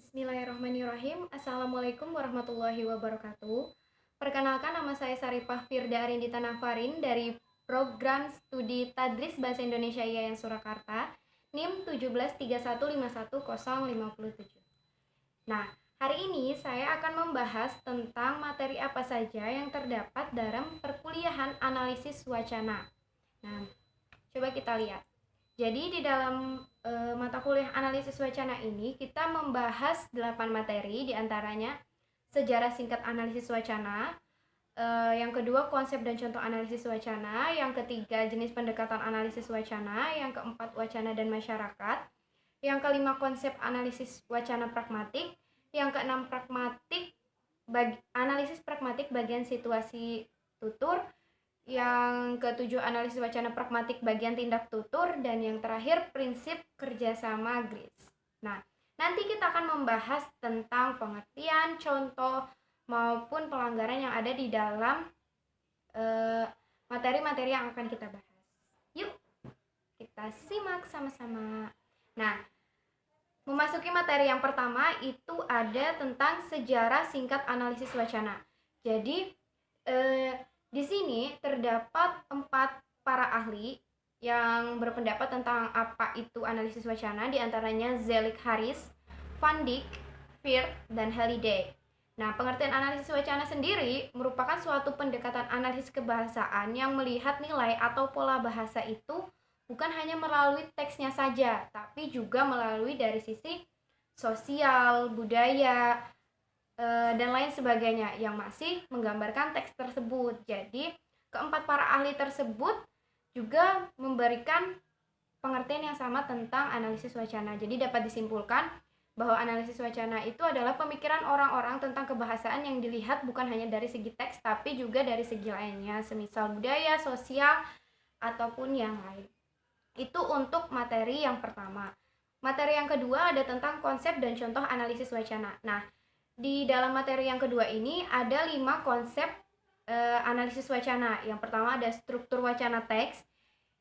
Bismillahirrahmanirrahim. Assalamualaikum warahmatullahi wabarakatuh. Perkenalkan, nama saya Saripah Firda Arindita Nafarin dari Program Studi Tadris Bahasa Indonesia IAIN Surakarta, NIM 173151057. Nah, hari ini saya akan membahas tentang materi apa saja yang terdapat dalam perkuliahan analisis wacana. Nah, coba kita lihat. Jadi di dalam mata kuliah analisis wacana ini kita membahas 8 materi, diantaranya sejarah singkat analisis wacana, yang kedua konsep dan contoh analisis wacana, yang ketiga jenis pendekatan analisis wacana, yang keempat wacana dan masyarakat, yang kelima konsep analisis wacana pragmatik, yang keenam analisis pragmatik bagian situasi tutur, yang ketujuh analisis wacana pragmatik bagian tindak tutur, dan yang terakhir prinsip kerjasama GRIS. Nah, nanti kita akan membahas tentang pengertian, contoh, maupun pelanggaran yang ada di dalam materi-materi yang akan kita bahas. Yuk, kita simak sama-sama. Nah, memasuki materi yang pertama itu ada tentang sejarah singkat analisis wacana. Jadi, di sini terdapat 4 para ahli yang berpendapat tentang apa itu analisis wacana, diantaranya Zelig Harris, Van Dijk, Firth, dan Halliday. Nah, pengertian analisis wacana sendiri merupakan suatu pendekatan analisis kebahasaan yang melihat nilai atau pola bahasa itu bukan hanya melalui teksnya saja, tapi juga melalui dari sisi sosial, budaya, dan lain sebagainya yang masih menggambarkan teks tersebut. Jadi, keempat para ahli tersebut juga memberikan pengertian yang sama tentang analisis wacana. Jadi, dapat disimpulkan bahwa analisis wacana itu adalah pemikiran orang-orang tentang kebahasaan yang dilihat bukan hanya dari segi teks, tapi juga dari segi lainnya, semisal budaya, sosial, ataupun yang lain. Itu untuk materi yang pertama. Materi yang kedua ada tentang konsep dan contoh analisis wacana. Nah, di dalam materi yang kedua ini ada 5 konsep analisis wacana. Yang pertama ada struktur wacana teks,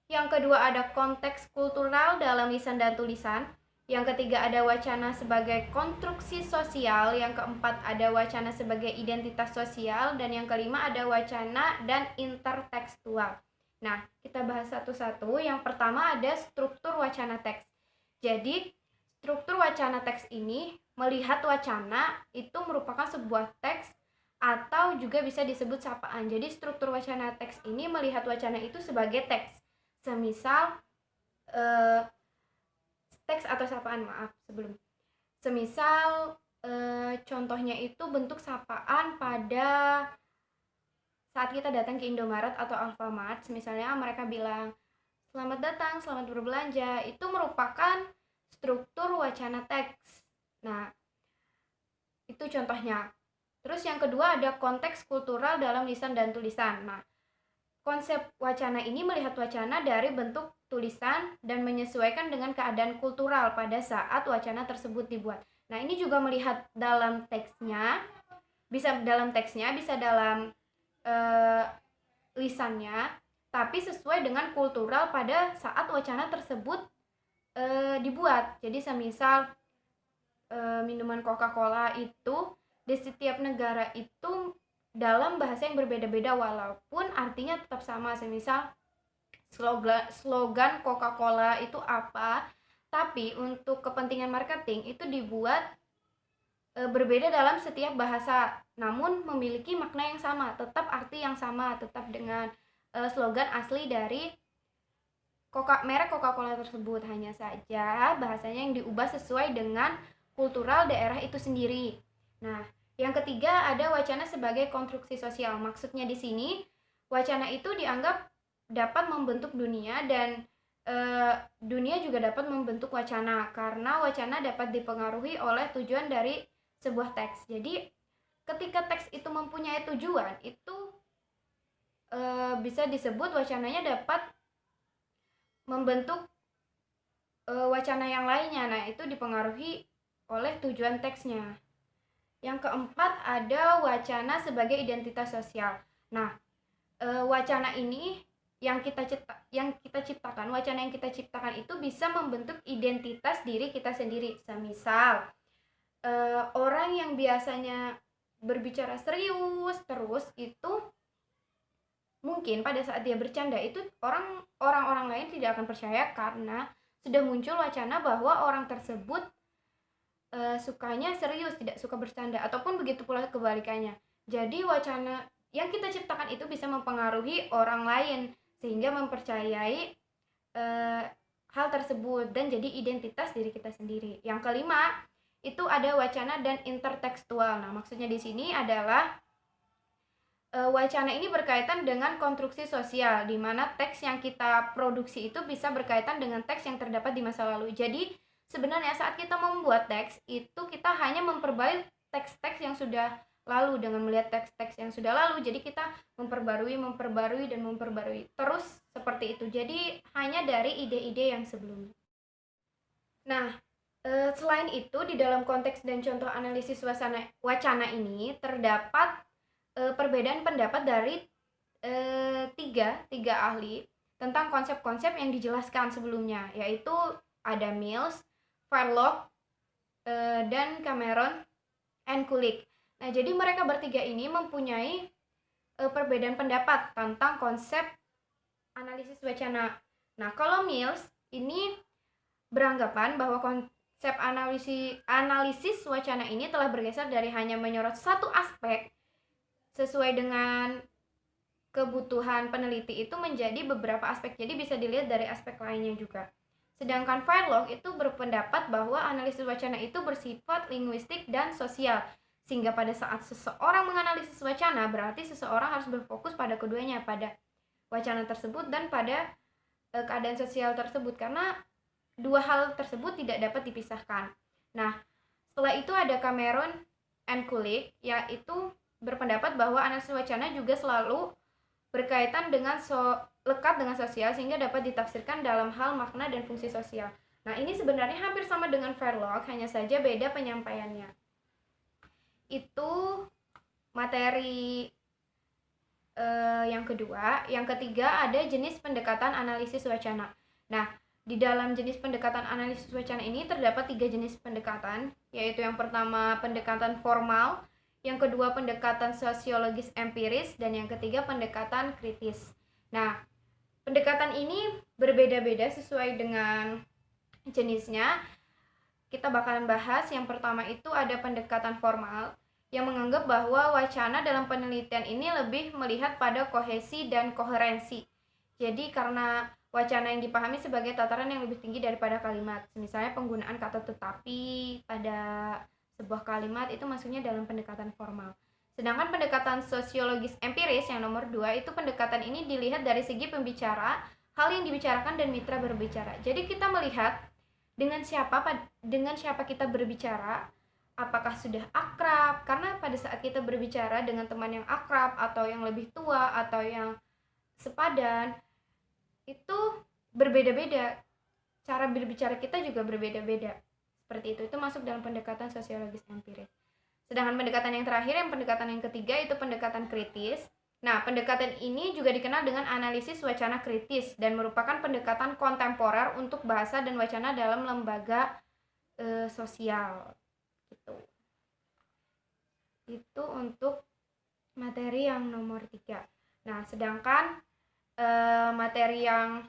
yang kedua ada konteks kultural dalam lisan dan tulisan, yang ketiga ada wacana sebagai konstruksi sosial, yang keempat ada wacana sebagai identitas sosial, dan yang kelima ada wacana dan intertekstual. Nah, kita bahas satu-satu. Yang pertama ada struktur wacana teks. Jadi, struktur wacana teks ini melihat wacana itu merupakan sebuah teks atau juga bisa disebut sapaan. Jadi struktur wacana teks ini melihat wacana itu sebagai teks. Semisal teks atau sapaan, Semisal contohnya itu bentuk sapaan pada saat kita datang ke Indomaret atau Alfamart. Misalnya mereka bilang, "Selamat datang, selamat berbelanja." Itu merupakan struktur wacana teks. Nah, itu contohnya. Terus yang kedua ada konteks kultural dalam lisan dan tulisan. Nah, konsep wacana ini melihat wacana dari bentuk tulisan dan menyesuaikan dengan keadaan kultural pada saat wacana tersebut dibuat. Nah, ini juga melihat dalam teksnya, bisa dalam lisannya, tapi sesuai dengan kultural pada saat wacana tersebut dibuat. Jadi semisal minuman Coca-Cola itu di setiap negara itu dalam bahasa yang berbeda-beda walaupun artinya tetap sama. Semisal slogan Coca-Cola itu apa, tapi untuk kepentingan marketing itu dibuat berbeda dalam setiap bahasa, namun memiliki makna yang sama, tetap arti yang sama, tetap dengan slogan asli dari merek Coca-Cola tersebut. Hanya saja bahasanya yang diubah sesuai dengan kultural daerah itu sendiri. Nah, yang ketiga ada wacana sebagai konstruksi sosial. Maksudnya di sini wacana itu dianggap dapat membentuk dunia, dan dunia juga dapat membentuk wacana karena wacana dapat dipengaruhi oleh tujuan dari sebuah teks. Jadi ketika teks itu mempunyai tujuan, itu bisa disebut wacananya dapat membentuk wacana yang lainnya. Nah, itu dipengaruhi oleh tujuan teksnya. Yang keempat ada wacana sebagai identitas sosial. Nah, wacana ini yang kita ciptakan, wacana yang kita ciptakan itu bisa membentuk identitas diri kita sendiri. Semisal orang yang biasanya berbicara serius terus itu mungkin pada saat dia bercanda itu orang-orang lain tidak akan percaya karena sudah muncul wacana bahwa orang tersebut sukanya serius, tidak suka bercanda, ataupun begitu pula kebalikannya. Jadi wacana yang kita ciptakan itu bisa mempengaruhi orang lain sehingga mempercayai hal tersebut dan jadi identitas diri kita sendiri. Yang kelima, itu ada wacana dan intertekstual. Nah, maksudnya di sini adalah wacana ini berkaitan dengan konstruksi sosial, di mana teks yang kita produksi itu bisa berkaitan dengan teks yang terdapat di masa lalu. Jadi, sebenarnya saat kita membuat teks, itu kita hanya memperbarui teks-teks yang sudah lalu dengan melihat teks-teks yang sudah lalu. Jadi, kita memperbarui, dan memperbarui. Terus seperti itu. Jadi, hanya dari ide-ide yang sebelumnya. Nah, selain itu, di dalam konteks dan contoh analisis wacana ini, terdapat perbedaan pendapat dari tiga ahli tentang konsep-konsep yang dijelaskan sebelumnya, yaitu ada Mills, Farlock, dan Cameron and Kulik. Nah, jadi mereka bertiga ini mempunyai perbedaan pendapat tentang konsep analisis wacana. Nah, kalau Mills ini beranggapan bahwa konsep analisis wacana ini telah bergeser dari hanya menyorot satu aspek sesuai dengan kebutuhan peneliti itu menjadi beberapa aspek. Jadi bisa dilihat dari aspek lainnya juga. Sedangkan Farlock itu berpendapat bahwa analisis wacana itu bersifat linguistik dan sosial. Sehingga pada saat seseorang menganalisis wacana, berarti seseorang harus berfokus pada keduanya, pada wacana tersebut dan pada keadaan sosial tersebut, karena dua hal tersebut tidak dapat dipisahkan. Nah, setelah itu ada Cameron and Kulik, yaitu berpendapat bahwa analisis wacana juga selalu berkaitan dengan lekat dengan sosial sehingga dapat ditafsirkan dalam hal makna dan fungsi sosial. Nah, ini sebenarnya hampir sama dengan Farlock, hanya saja beda penyampaiannya. Itu materi yang kedua. Yang ketiga ada jenis pendekatan analisis wacana. Nah, di dalam jenis pendekatan analisis wacana ini terdapat 3 jenis pendekatan, yaitu yang pertama pendekatan formal, yang kedua pendekatan sosiologis empiris, dan yang ketiga pendekatan kritis. Nah, pendekatan ini berbeda-beda sesuai dengan jenisnya. Kita bakalan bahas yang pertama itu ada pendekatan formal, yang menganggap bahwa wacana dalam penelitian ini lebih melihat pada kohesi dan koherensi. Jadi karena wacana yang dipahami sebagai tataran yang lebih tinggi daripada kalimat, misalnya penggunaan kata tetapi pada sebuah kalimat itu masuknya dalam pendekatan formal. Sedangkan pendekatan sosiologis empiris yang nomor 2 itu pendekatan ini dilihat dari segi pembicara, hal yang dibicarakan dan mitra berbicara. Jadi kita melihat dengan siapa kita berbicara, apakah sudah akrab, karena pada saat kita berbicara dengan teman yang akrab atau yang lebih tua atau yang sepadan itu berbeda-beda, cara berbicara kita juga berbeda-beda. Seperti itu masuk dalam pendekatan sosiologis empiris. Sedangkan pendekatan yang terakhir, yang pendekatan yang ketiga itu pendekatan kritis. Nah, pendekatan ini juga dikenal dengan analisis wacana kritis dan merupakan pendekatan kontemporer untuk bahasa dan wacana dalam lembaga sosial. Itu untuk materi yang nomor 3. Nah, sedangkan materi yang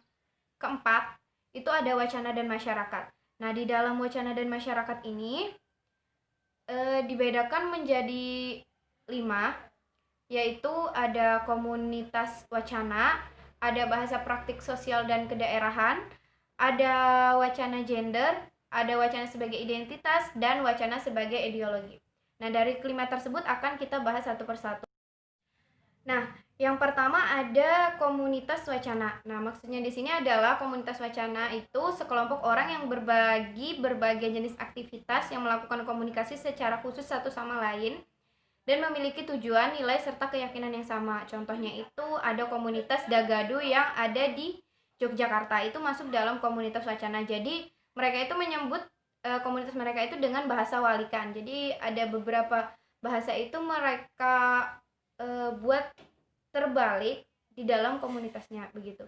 keempat itu ada wacana dan masyarakat. Nah, di dalam wacana dan masyarakat ini dibedakan menjadi 5, yaitu ada komunitas wacana, ada bahasa praktik sosial dan kedaerahan, ada wacana gender, ada wacana sebagai identitas, dan wacana sebagai ideologi. Nah, dari kelima tersebut akan kita bahas satu persatu. Nah, yang pertama ada komunitas wacana. Nah, maksudnya di sini adalah komunitas wacana itu sekelompok orang yang berbagi berbagai jenis aktivitas yang melakukan komunikasi secara khusus satu sama lain dan memiliki tujuan, nilai, serta keyakinan yang sama. Contohnya itu ada komunitas Dagadu yang ada di Yogyakarta, itu masuk dalam komunitas wacana. Jadi mereka itu menyebut komunitas mereka itu dengan bahasa walikan. Jadi ada beberapa bahasa itu mereka buat terbalik di dalam komunitasnya begitu.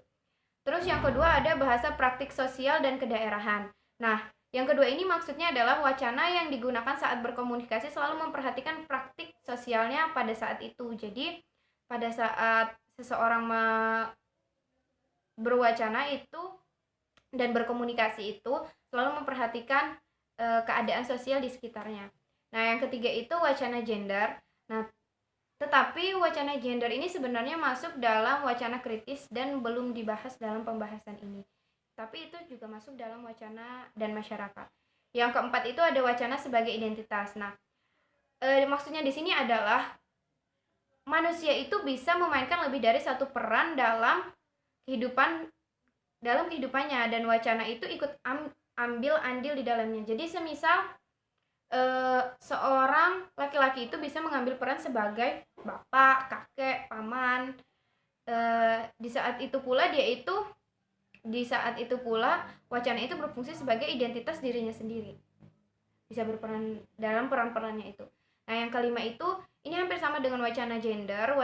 Terus yang kedua ada bahasa praktik sosial dan kedaerahan. Nah, Yang kedua ini maksudnya adalah wacana yang digunakan saat berkomunikasi selalu memperhatikan praktik sosialnya pada saat itu. Jadi pada saat seseorang berwacana itu dan berkomunikasi itu selalu memperhatikan keadaan sosial di sekitarnya. Nah, yang ketiga itu wacana gender. Nah, tetapi wacana gender ini sebenarnya masuk dalam wacana kritis dan belum dibahas dalam pembahasan ini. Tapi itu juga masuk dalam wacana dan masyarakat. Yang keempat itu ada wacana sebagai identitas. Nah, maksudnya di sini adalah manusia itu bisa memainkan lebih dari satu peran dalam kehidupannya, dan wacana itu ikut ambil andil di dalamnya. Jadi semisal seorang laki-laki itu bisa mengambil peran sebagai bapak, kakek, paman. Di saat itu pula wacana itu berfungsi sebagai identitas dirinya sendiri, bisa berperan dalam peran-perannya itu. Nah, yang kelima itu ini hampir sama dengan wacana gender,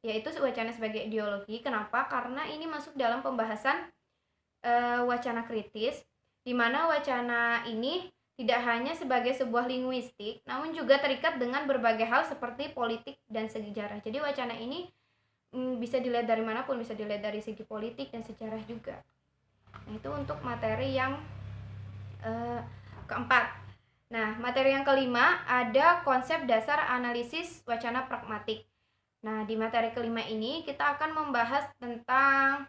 yaitu wacana sebagai ideologi. Kenapa? Karena ini masuk dalam pembahasan wacana kritis, di mana wacana ini tidak hanya sebagai sebuah linguistik, namun juga terikat dengan berbagai hal seperti politik dan sejarah. Jadi wacana ini bisa dilihat dari manapun, bisa dilihat dari segi politik dan sejarah juga. Nah, itu untuk materi yang keempat. Nah, materi yang kelima ada konsep dasar analisis wacana pragmatik. Nah, di materi kelima ini kita akan membahas tentang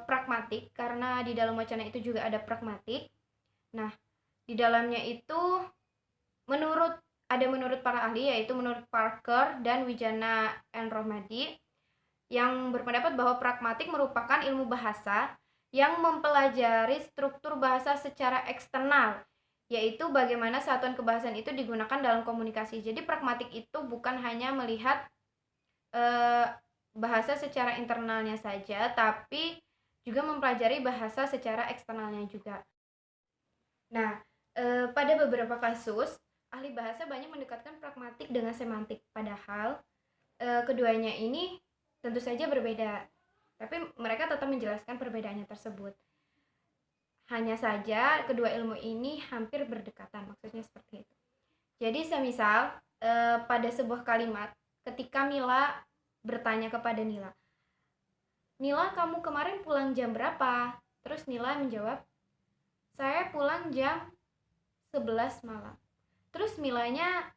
pragmatik, karena di dalam wacana itu juga ada pragmatik. Nah, di dalamnya itu menurut para ahli, yaitu menurut Parker dan Wijana N. Rohmadi, yang berpendapat bahwa pragmatik merupakan ilmu bahasa yang mempelajari struktur bahasa secara eksternal, yaitu bagaimana satuan kebahasan itu digunakan dalam komunikasi. Jadi pragmatik itu bukan hanya melihat bahasa secara internalnya saja, tapi juga mempelajari bahasa secara eksternalnya juga. Nah, pada beberapa kasus ahli bahasa banyak mendekatkan pragmatik dengan semantik, padahal keduanya ini tentu saja berbeda, tapi mereka tetap menjelaskan perbedaannya tersebut. Hanya saja kedua ilmu ini hampir berdekatan, maksudnya seperti itu. Jadi semisal pada sebuah kalimat, ketika Mila bertanya kepada Nila, "Nila, kamu kemarin pulang jam berapa?" Terus Nila menjawab, "Saya pulang jam 11 malam." Terus Milanya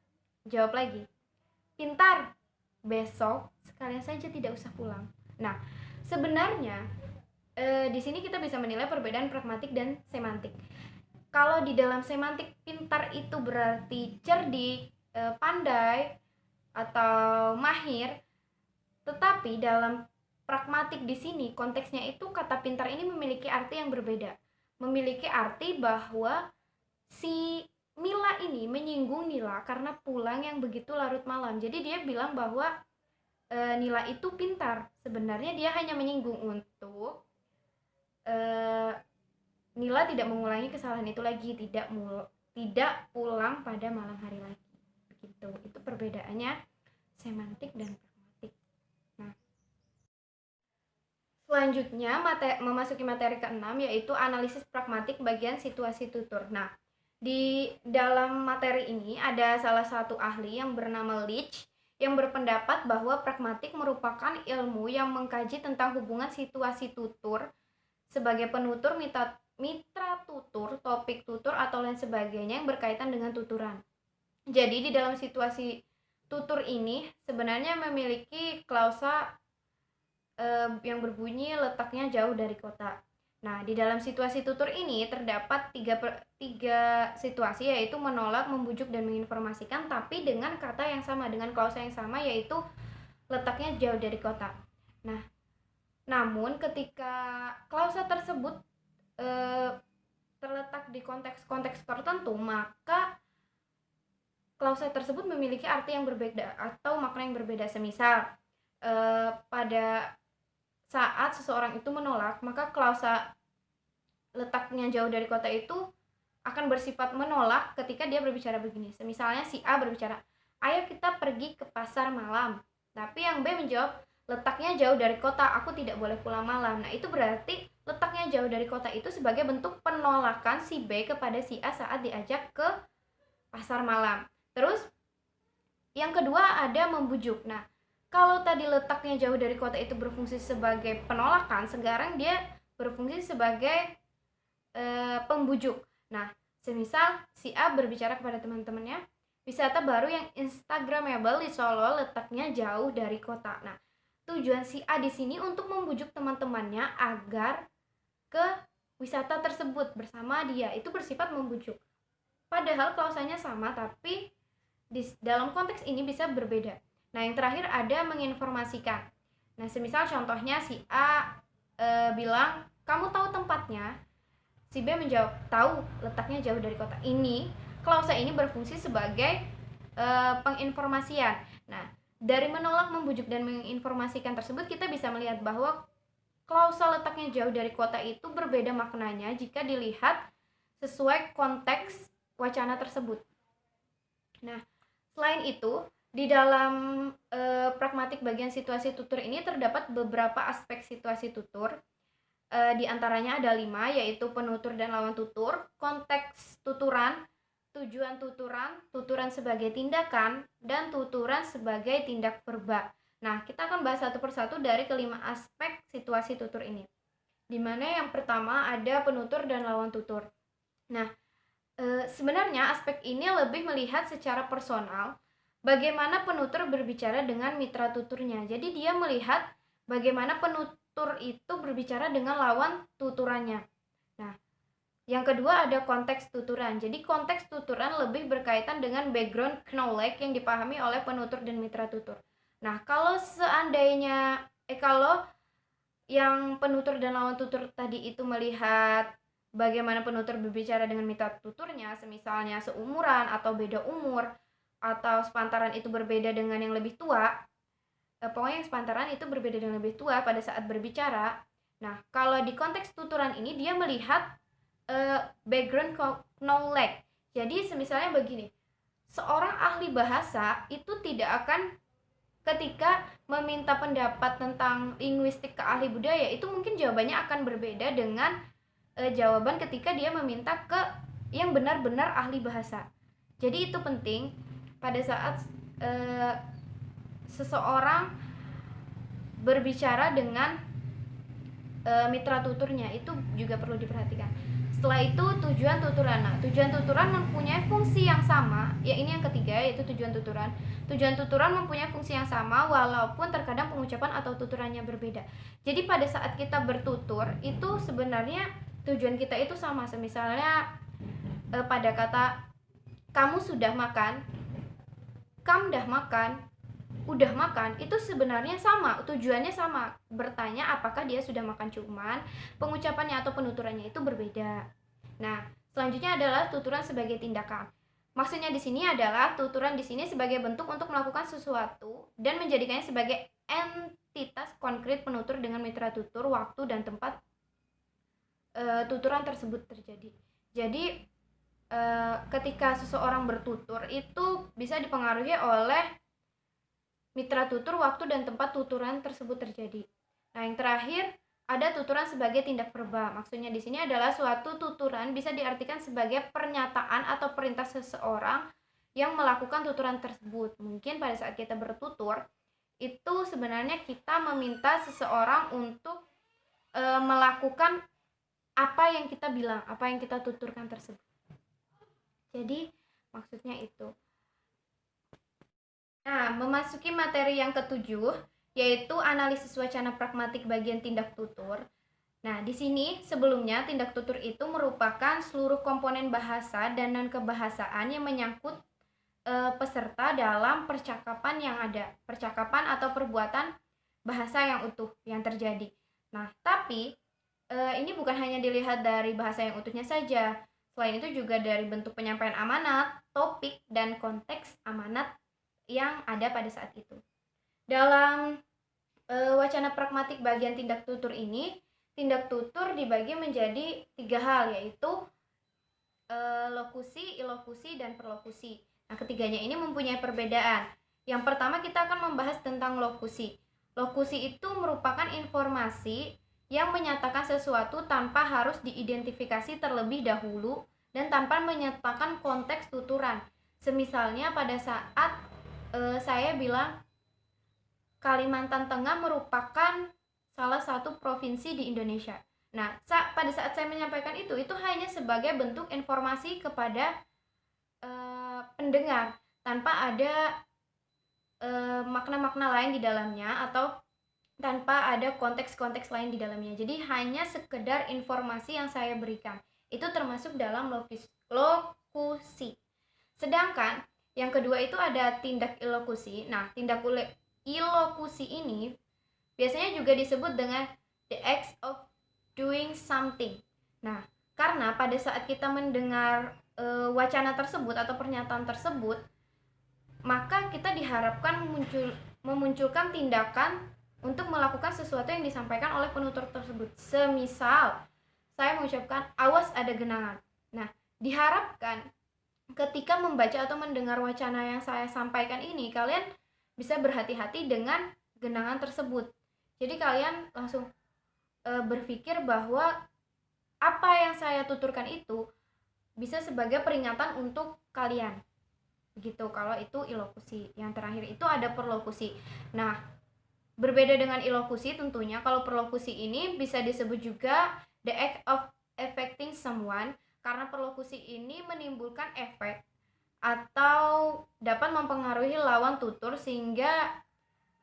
jawab lagi, "Pintar, besok sekalian saja tidak usah pulang." Nah, sebenarnya di sini kita bisa menilai perbedaan pragmatik dan semantik. Kalau di dalam semantik, pintar itu berarti cerdik, pandai, atau mahir. Tetapi dalam pragmatik di sini konteksnya itu kata pintar ini memiliki arti yang berbeda. Memiliki arti bahwa si Mila ini menyinggung Nila karena pulang yang begitu larut malam. Jadi dia bilang bahwa Nila itu pintar. Sebenarnya dia hanya menyinggung untuk Nila tidak mengulangi kesalahan itu lagi, tidak pulang pada malam hari lagi. Begitu. Itu perbedaannya semantik dan pragmatik. Nah, selanjutnya memasuki materi ke-6, yaitu analisis pragmatik bagian situasi tutur. Nah, di dalam materi ini ada salah satu ahli yang bernama Leach yang berpendapat bahwa pragmatik merupakan ilmu yang mengkaji tentang hubungan situasi tutur sebagai penutur, mitra tutur, topik tutur, atau lain sebagainya yang berkaitan dengan tuturan. Jadi di dalam situasi tutur ini sebenarnya memiliki klausa yang berbunyi letaknya jauh dari kota. Nah, di dalam situasi tutur ini terdapat tiga situasi, yaitu menolak, membujuk, dan menginformasikan, tapi dengan kata yang sama, dengan klausa yang sama, yaitu letaknya jauh dari kota. Nah, namun ketika klausa tersebut terletak di konteks-konteks tertentu, maka klausa tersebut memiliki arti yang berbeda atau makna yang berbeda. Semisal pada saat seseorang itu menolak, maka klausa letaknya jauh dari kota itu akan bersifat menolak ketika dia berbicara begini. Misalnya si A berbicara, "Ayo kita pergi ke pasar malam." Tapi yang B menjawab, "Letaknya jauh dari kota, aku tidak boleh pulang malam." Nah, itu berarti letaknya jauh dari kota itu sebagai bentuk penolakan si B kepada si A saat diajak ke pasar malam. Terus yang kedua ada membujuk. Nah, kalau tadi letaknya jauh dari kota itu berfungsi sebagai penolakan, sekarang dia berfungsi sebagai pembujuk. Nah, semisal si A berbicara kepada teman-temannya, wisata baru yang instagramable di Solo letaknya jauh dari kota. Nah, tujuan si A di sini untuk membujuk teman-temannya agar ke wisata tersebut bersama dia. Itu bersifat membujuk. Padahal klausanya sama, tapi dalam konteks ini bisa berbeda. Nah, yang terakhir ada menginformasikan. Nah, semisal contohnya si A bilang, kamu tahu tempatnya? Si B menjawab, tahu, letaknya jauh dari kota. Ini, klausa ini berfungsi sebagai penginformasian. Nah, dari menolak, membujuk, dan menginformasikan tersebut, kita bisa melihat bahwa klausa letaknya jauh dari kota itu berbeda maknanya jika dilihat sesuai konteks wacana tersebut. Nah, selain itu, di dalam pragmatik bagian situasi tutur ini terdapat beberapa aspek situasi tutur. Di antaranya ada 5, yaitu penutur dan lawan tutur, konteks tuturan, tujuan tuturan, tuturan sebagai tindakan, dan tuturan sebagai tindak verba. Nah, kita akan bahas satu persatu dari kelima aspek situasi tutur ini. Dimana yang pertama ada penutur dan lawan tutur. Nah, sebenarnya aspek ini lebih melihat secara personal bagaimana penutur berbicara dengan mitra tuturnya. Jadi dia melihat bagaimana penutur itu berbicara dengan lawan tuturannya. Nah, yang kedua ada konteks tuturan. Jadi konteks tuturan lebih berkaitan dengan background knowledge yang dipahami oleh penutur dan mitra tutur. Nah, kalau seandainya kalau yang penutur dan lawan tutur tadi itu melihat bagaimana penutur berbicara dengan mitra tuturnya, semisalnya seumuran atau beda umur, atau sepantaran itu berbeda dengan yang lebih tua, pokoknya yang sepantaran itu berbeda dengan lebih tua pada saat berbicara. Nah, kalau di konteks tuturan ini dia melihat background knowledge. Jadi semisalnya begini, seorang ahli bahasa itu tidak akan ketika meminta pendapat tentang linguistik ke ahli budaya, itu mungkin jawabannya akan berbeda dengan jawaban ketika dia meminta ke yang benar-benar ahli bahasa. Jadi itu penting pada saat seseorang berbicara dengan mitra tuturnya, itu juga perlu diperhatikan. Setelah itu tujuan tuturan. Nah, tujuan tuturan mempunyai fungsi yang sama. Ya, ini yang ketiga, yaitu tujuan tuturan. Tujuan tuturan mempunyai fungsi yang sama walaupun terkadang pengucapan atau tuturannya berbeda. Jadi pada saat kita bertutur itu sebenarnya tujuan kita itu sama. Misalnya pada kata kamu sudah makan, kamu dah makan, udah makan, itu sebenarnya sama, tujuannya sama, bertanya apakah dia sudah makan, cuman pengucapannya atau penuturannya itu berbeda. Nah, selanjutnya adalah tuturan sebagai tindakan. Maksudnya di sini adalah tuturan di sini sebagai bentuk untuk melakukan sesuatu dan menjadikannya sebagai entitas konkret penutur dengan mitra tutur, waktu dan tempat tuturan tersebut terjadi. Jadi ketika seseorang bertutur itu bisa dipengaruhi oleh mitra tutur, waktu dan tempat tuturan tersebut terjadi. Nah, yang terakhir ada tuturan sebagai tindak verba. Maksudnya di sini adalah suatu tuturan bisa diartikan sebagai pernyataan atau perintah seseorang yang melakukan tuturan tersebut. Mungkin pada saat kita bertutur itu sebenarnya kita meminta seseorang untuk melakukan apa yang kita bilang, apa yang kita tuturkan tersebut. Jadi maksudnya itu. Nah, memasuki materi yang ketujuh, yaitu analisis wacana pragmatik bagian tindak tutur. Nah, di sini sebelumnya tindak tutur itu merupakan seluruh komponen bahasa dan non-kebahasaan yang menyangkut peserta dalam percakapan yang ada, percakapan atau perbuatan bahasa yang utuh yang terjadi. Nah, tapi ini bukan hanya dilihat dari bahasa yang utuhnya saja. Selain itu juga dari bentuk penyampaian amanat, topik, dan konteks amanat yang ada pada saat itu. Dalam wacana pragmatik bagian tindak tutur ini, tindak tutur dibagi menjadi 3 hal, yaitu lokusi, ilokusi, dan perlokusi. Nah, ketiganya ini mempunyai perbedaan. Yang pertama kita akan membahas tentang lokusi. Lokusi itu merupakan informasi yang menyatakan sesuatu tanpa harus diidentifikasi terlebih dahulu dan tanpa menyatakan konteks tuturan. Semisalnya pada saat saya bilang Kalimantan Tengah merupakan salah satu provinsi di Indonesia. Nah, pada saat saya menyampaikan itu hanya sebagai bentuk informasi kepada pendengar tanpa ada makna-makna lain di dalamnya atau tanpa ada konteks-konteks lain di dalamnya. Jadi hanya sekedar informasi yang saya berikan. Itu termasuk dalam lokusi. Sedangkan yang kedua itu ada tindak ilokusi. Nah, tindak ilokusi ini biasanya juga disebut dengan the act of doing something. Nah, karena pada saat kita mendengar wacana tersebut atau pernyataan tersebut, maka kita diharapkan memunculkan tindakan untuk melakukan sesuatu yang disampaikan oleh penutur tersebut. Semisal saya mengucapkan awas ada genangan. Nah, diharapkan ketika membaca atau mendengar wacana yang saya sampaikan ini, kalian bisa berhati-hati dengan genangan tersebut. Jadi kalian langsung berpikir bahwa apa yang saya tuturkan itu bisa sebagai peringatan untuk kalian. Begitu kalau itu ilokusi. Yang terakhir itu ada perlokusi. Nah, berbeda dengan ilokusi tentunya, kalau perlokusi ini bisa disebut juga the act of affecting someone, karena perlokusi ini menimbulkan efek atau dapat mempengaruhi lawan tutur sehingga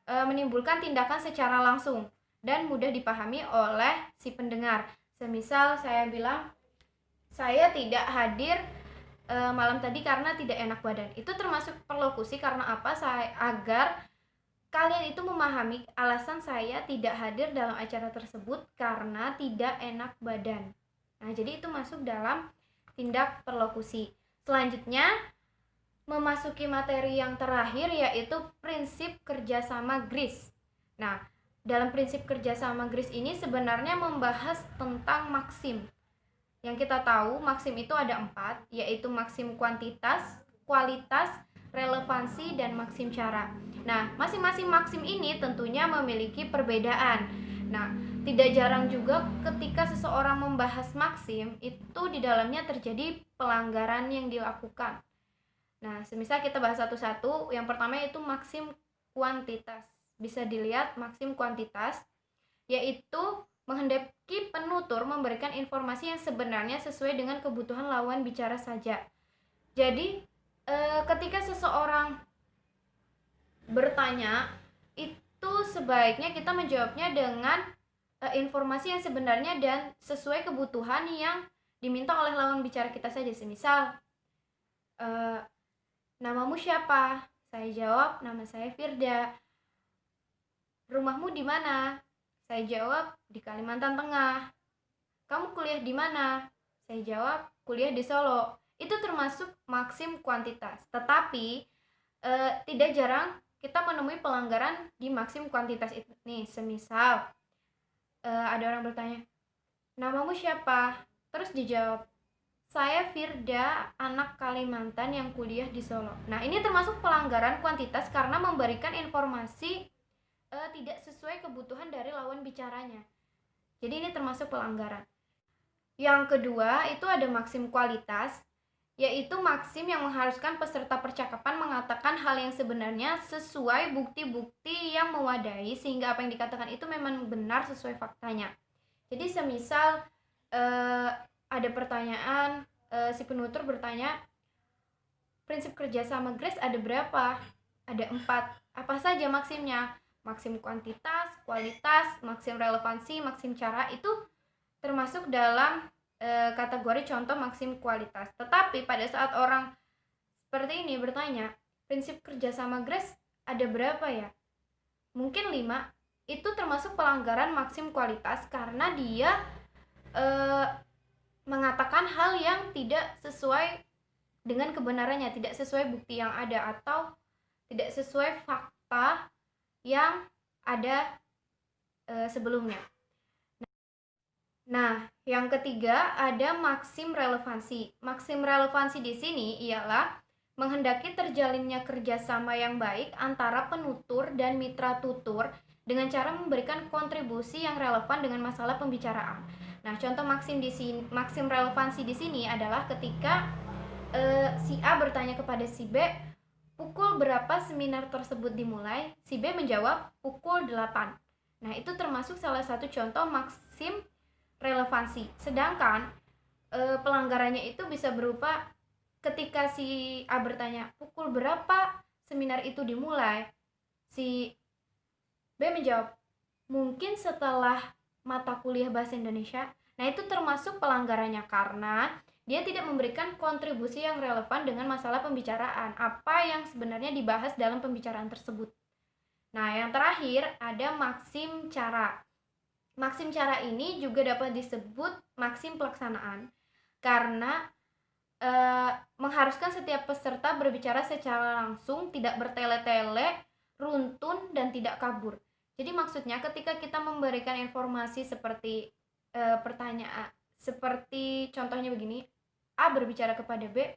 menimbulkan tindakan secara langsung dan mudah dipahami oleh si pendengar. Semisal saya bilang, saya tidak hadir malam tadi karena tidak enak badan. Itu termasuk perlokusi karena apa? Agar kalian itu memahami alasan saya tidak hadir dalam acara tersebut karena tidak enak badan. Nah, jadi itu masuk dalam tindak perlokusi. Selanjutnya, memasuki materi yang terakhir yaitu prinsip kerjasama GRIS. Nah, dalam prinsip kerjasama GRIS ini sebenarnya membahas tentang maksim. Yang kita tahu maksim itu ada 4, yaitu maksim kuantitas, kualitas, relevansi, dan maksim cara. Nah, masing-masing maksim ini tentunya memiliki perbedaan. Nah, tidak jarang juga ketika seseorang membahas maksim, itu di dalamnya terjadi pelanggaran yang dilakukan. Nah, semisal kita bahas satu-satu, yang pertama itu maksim kuantitas. Bisa dilihat maksim kuantitas, yaitu menghendaki penutur memberikan informasi yang sebenarnya sesuai dengan kebutuhan lawan bicara saja. Jadi, ketika seseorang bertanya, itu sebaiknya kita menjawabnya dengan informasi yang sebenarnya dan sesuai kebutuhan yang diminta oleh lawan bicara kita saja. Semisal, namamu siapa? Saya jawab, nama saya Firda. Rumahmu di mana? Saya jawab, di Kalimantan Tengah. Kamu kuliah di mana? Saya jawab, kuliah di Solo. Itu termasuk maksim kuantitas. Tetapi tidak jarang kita menemui pelanggaran di maksim kuantitas ini. Semisal ada orang bertanya, namamu siapa? Terus dijawab, saya Firda, anak Kalimantan yang kuliah di Solo. Nah, ini termasuk pelanggaran kuantitas karena memberikan informasi tidak sesuai kebutuhan dari lawan bicaranya. Jadi ini termasuk pelanggaran. Yang kedua itu ada maksim kualitas, yaitu maksim yang mengharuskan peserta percakapan mengatakan hal yang sebenarnya sesuai bukti-bukti yang mewadai sehingga apa yang dikatakan itu memang benar sesuai faktanya. Jadi semisal ada pertanyaan, si penutur bertanya, prinsip kerjasama GRIS ada berapa? Ada 4. Apa saja maksimnya? Maksim kuantitas, kualitas, maksim relevansi, maksim cara, itu termasuk dalam kategori contoh maksim kualitas. Tetapi pada saat orang seperti ini bertanya, prinsip kerjasama GRIS ada berapa ya? Mungkin 5. Itu termasuk pelanggaran maksim kualitas karena dia mengatakan hal yang tidak sesuai dengan kebenarannya, tidak sesuai bukti yang ada atau tidak sesuai fakta yang ada sebelumnya. Nah, yang ketiga ada maksim relevansi. Maksim relevansi di sini ialah menghendaki terjalinnya kerjasama yang baik antara penutur dan mitra tutur dengan cara memberikan kontribusi yang relevan dengan masalah pembicaraan. Nah, contoh maksim relevansi di sini adalah ketika si A bertanya kepada si B, pukul berapa seminar tersebut dimulai? Si B menjawab pukul 8. Nah, itu termasuk salah satu contoh maksim relevansi. Sedangkan pelanggarannya itu bisa berupa ketika si A bertanya pukul berapa seminar itu dimulai, si B menjawab mungkin setelah mata kuliah bahasa Indonesia. Nah, itu termasuk pelanggarannya karena dia tidak memberikan kontribusi yang relevan dengan masalah pembicaraan, apa yang sebenarnya dibahas dalam pembicaraan tersebut. Nah, yang terakhir ada maksim cara. Maksim cara ini juga dapat disebut maksim pelaksanaan karena mengharuskan setiap peserta berbicara secara langsung, tidak bertele-tele, runtun, dan tidak kabur. Jadi maksudnya ketika kita memberikan informasi seperti pertanyaan, seperti contohnya begini, A berbicara kepada B,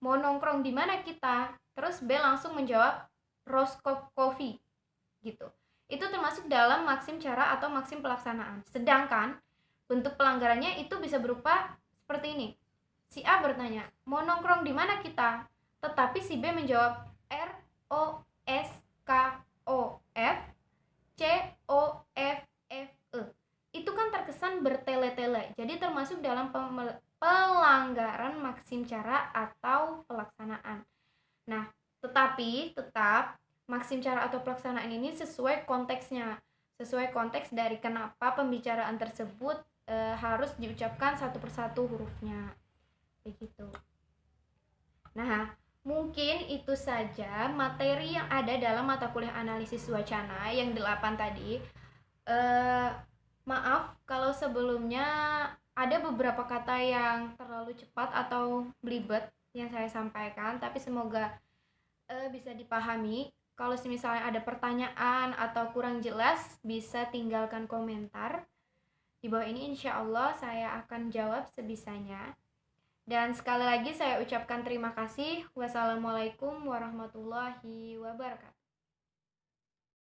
mau nongkrong di mana kita? Terus B langsung menjawab Roscoe Coffee gitu. Itu termasuk dalam maksim cara atau maksim pelaksanaan. Sedangkan bentuk pelanggarannya itu bisa berupa seperti ini. Si A bertanya, mau nongkrong di mana kita? Tetapi si B menjawab Roscoff COFFE. Itu kan terkesan bertele-tele. Jadi termasuk dalam pelanggaran maksim cara atau pelaksanaan. Nah, tetapi tetap maksim cara atau pelaksanaan ini sesuai konteksnya. Sesuai konteks dari kenapa pembicaraan tersebut harus diucapkan satu persatu hurufnya. Begitu. Nah, mungkin itu saja materi yang ada dalam mata kuliah analisis wacana yang 8 tadi. Maaf kalau sebelumnya ada beberapa kata yang terlalu cepat atau belibet yang saya sampaikan, tapi semoga bisa dipahami. Kalau misalnya ada pertanyaan atau kurang jelas, bisa tinggalkan komentar di bawah ini. Insya Allah saya akan jawab sebisanya. Dan sekali lagi saya ucapkan terima kasih. Wassalamualaikum warahmatullahi wabarakatuh.